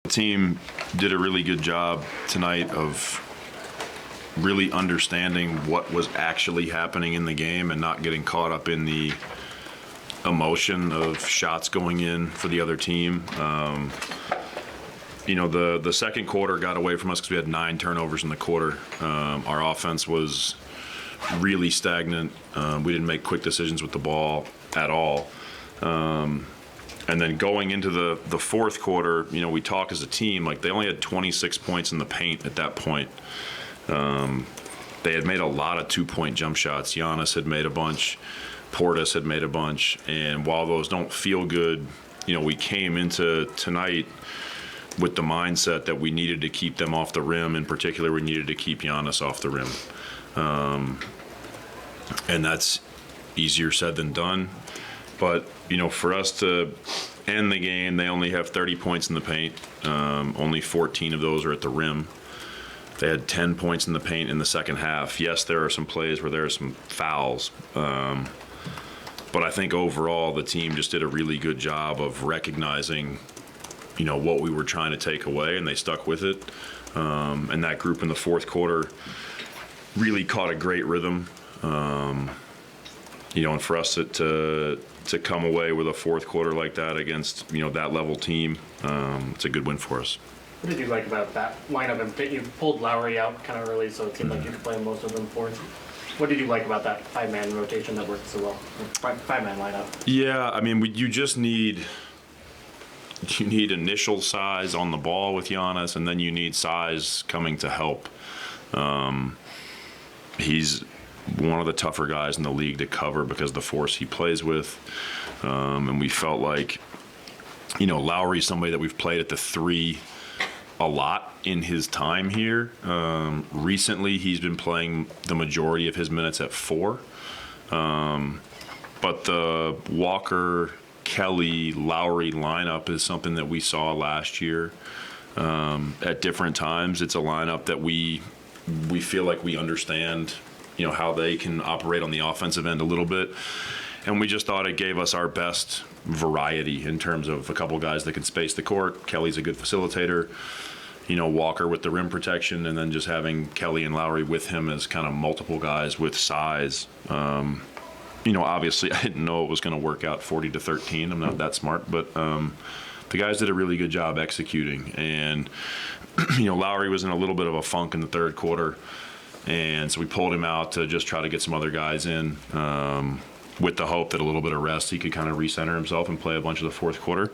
The team did a really good job tonight of really understanding what was actually happening in the game and not getting caught up in the emotion of shots going in for the other team. The second quarter got away from us because we had 9 turnovers in the quarter. Our offense was really stagnant. We didn't make quick decisions with the ball at all. And then going into the fourth quarter, we talk as a team, like they only had 26 points in the paint at that point. They had made a lot of 2-point jump shots. Giannis had made a bunch. Portis had made a bunch. And while those don't feel good, we came into tonight with the mindset that we needed to keep them off the rim. In particular, we needed to keep Giannis off the rim. And that's easier said than done. But, for us to end the game, they only have 30 points in the paint. Only 14 of those are at the rim. They had 10 points in the paint in the second half. Yes, there are some plays where there are some fouls. But I think overall the team just did a really good job of recognizing, what we were trying to take away, and they stuck with it. And that group in the fourth quarter really caught a great rhythm. And for us to come away with a fourth quarter like that against, that level team, it's a good win for us. What did you like about that lineup? And you pulled Lowry out kind of early, so it seemed like you could play most of them fourth. What did you like about that 5-man rotation that worked so well? 5-man lineup. Yeah, you just need initial size on the ball with Giannis, and then you need size coming to help. He's one of the tougher guys in the league to cover because of the force he plays with. And we felt like, Lowry's somebody that we've played at the 3 a lot in his time here. Recently, he's been playing the majority of his minutes at 4. But the Walker, Kelly, Lowry lineup is something that we saw last year at different times. It's a lineup that we feel like we understand, how they can operate on the offensive end a little bit. And we just thought it gave us our best variety in terms of a couple guys that can space the court. Kelly's a good facilitator. Walker with the rim protection, and then just having Kelly and Lowry with him as kind of multiple guys with size. Obviously I didn't know it was going to work out 40-13. I'm not that smart, but the guys did a really good job executing. And, Lowry was in a little bit of a funk in the third quarter. And so we pulled him out to just try to get some other guys in with the hope that a little bit of rest, he could kind of recenter himself and play a bunch of the fourth quarter.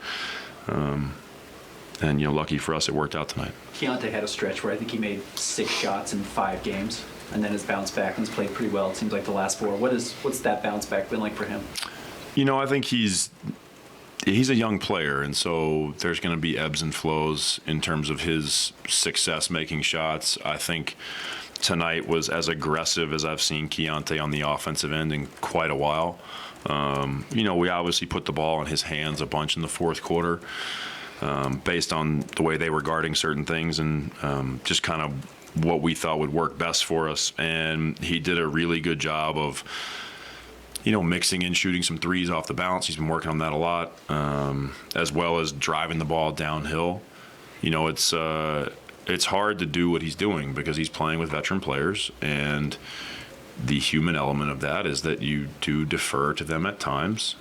And, lucky for us, it worked out tonight. Keontae had a stretch where I think he made 6 shots in 5 games, and then has bounced back and has played pretty well, it seems like, the last 4. What's that bounce back been like for him? I think he's a young player, and so there's going to be ebbs and flows in terms of his success making shots. I think tonight was as aggressive as I've seen Keontae on the offensive end in quite a while. We obviously put the ball in his hands a bunch in the fourth quarter based on the way they were guarding certain things and just kind of what we thought would work best for us. And he did a really good job of, mixing in shooting some threes off the bounce. He's been working on that a lot, as well as driving the ball downhill. It's hard to do what he's doing because he's playing with veteran players, and the human element of that is that you do defer to them at times.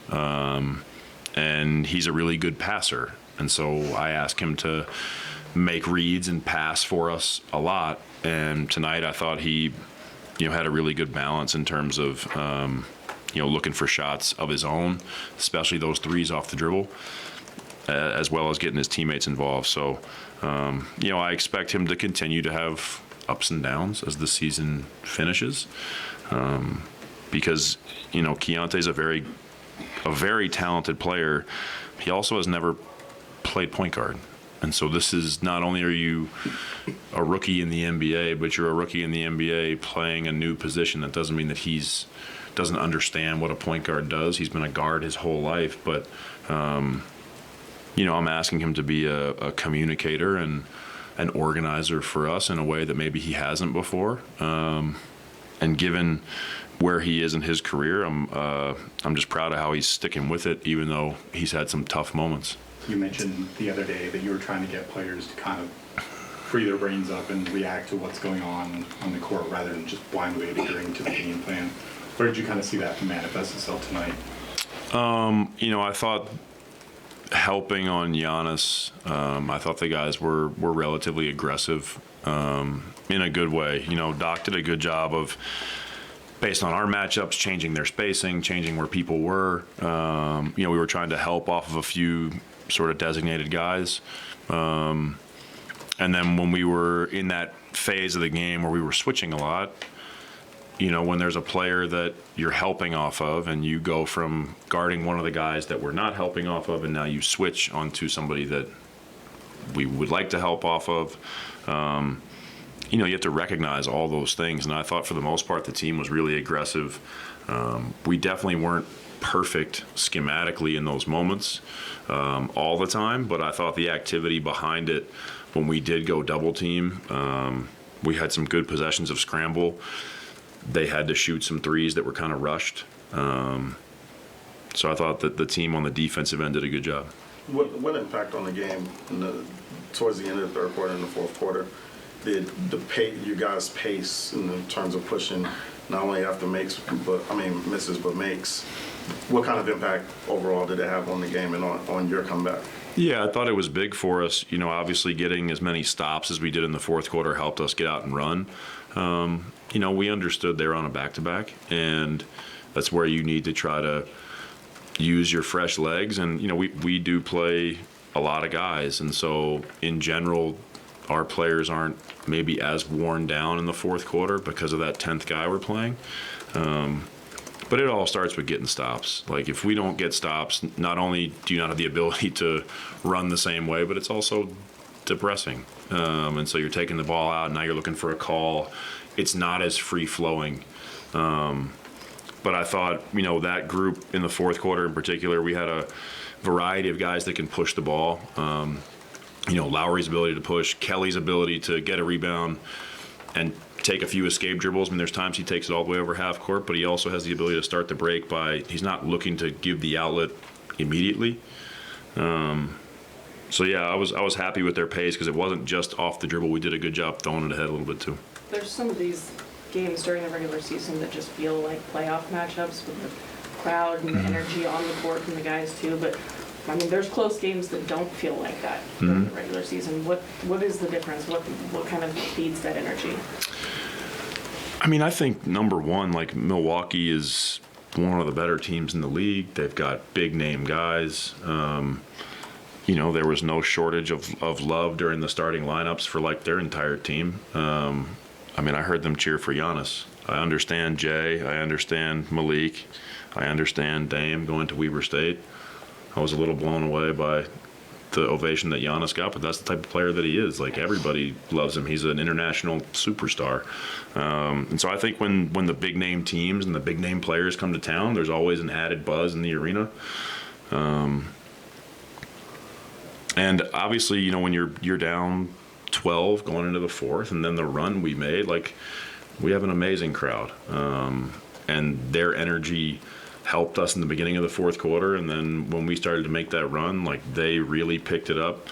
And he's a really good passer. And so I ask him to make reads and pass for us a lot. And tonight I thought he, had a really good balance in terms of, looking for shots of his own, especially those threes off the dribble, as well as getting his teammates involved. So, I expect him to continue to have ups and downs as the season finishes, because, Keontae's a very talented player. He also has never played point guard. And so this is, not only are you a rookie in the NBA, but you're a rookie in the NBA playing a new position. That doesn't mean that doesn't understand what a point guard does. He's been a guard his whole life, but I'm asking him to be a communicator and an organizer for us in a way that maybe he hasn't before. And given where he is in his career, I'm just proud of how he's sticking with it, even though he's had some tough moments. You mentioned the other day that you were trying to get players to kind of free their brains up and react to what's going on the court rather than just blindly adhering to the game plan. Where did you kind of see that manifest itself tonight? I thought helping on Giannis, I thought the guys were relatively aggressive in a good way. Doc did a good job of, based on our matchups, changing their spacing, changing where people were. We were trying to help off of a few sort of designated guys. And then when we were in that phase of the game where we were switching a lot, when there's a player that you're helping off of and you go from guarding one of the guys that we're not helping off of and now you switch onto somebody that we would like to help off of, you have to recognize all those things. And I thought for the most part the team was really aggressive. We definitely weren't perfect schematically in those moments all the time, but I thought the activity behind it when we did go double team, we had some good possessions of scramble. They had to shoot some threes that were kind of rushed. So I thought that the team on the defensive end did a good job. What impact on the game towards the end of the third quarter and the fourth quarter did you guys' pace in terms of pushing not only after misses but makes? What kind of impact overall did it have on the game and on your comeback? Yeah, I thought it was big for us. Obviously getting as many stops as we did in the fourth quarter helped us get out and run. We understood they were on a back-to-back, and that's where you need to try to use your fresh legs. And, we do play a lot of guys, and so in general, our players aren't maybe as worn down in the fourth quarter because of that 10th guy we're playing. But it all starts with getting stops. Like, if we don't get stops, not only do you not have the ability to run the same way, but it's also depressing. And so you're taking the ball out, and now you're looking for a call. It's not as free-flowing. But I thought, that group in the fourth quarter in particular, we had a variety of guys that can push the ball. Lowry's ability to push, Kelly's ability to get a rebound and take a few escape dribbles. There's times he takes it all the way over half court, but he also has the ability to start the break he's not looking to give the outlet immediately. So yeah, I was happy with their pace because it wasn't just off the dribble. We did a good job throwing it ahead a little bit too. There's some of these games during the regular season that just feel like playoff matchups with the crowd and the energy on the court from the guys too, but there's close games that don't feel like that during the regular season. What is the difference? What kind of feeds that energy? I think number one, like Milwaukee is one of the better teams in the league. They've got big name guys. There was no shortage of love during the starting lineups for like their entire team. I heard them cheer for Giannis. I understand Jay. I understand Malik. I understand Dame going to Weber State. I was a little blown away by the ovation that Giannis got, but that's the type of player that he is. Like, everybody loves him. He's an international superstar. And so I think when the big name teams and the big name players come to town, there's always an added buzz in the arena. And obviously, when you're down 12 going into the fourth, and then the run we made, like, we have an amazing crowd. And their energy helped us in the beginning of the fourth quarter, and then when we started to make that run, like, they really picked it up.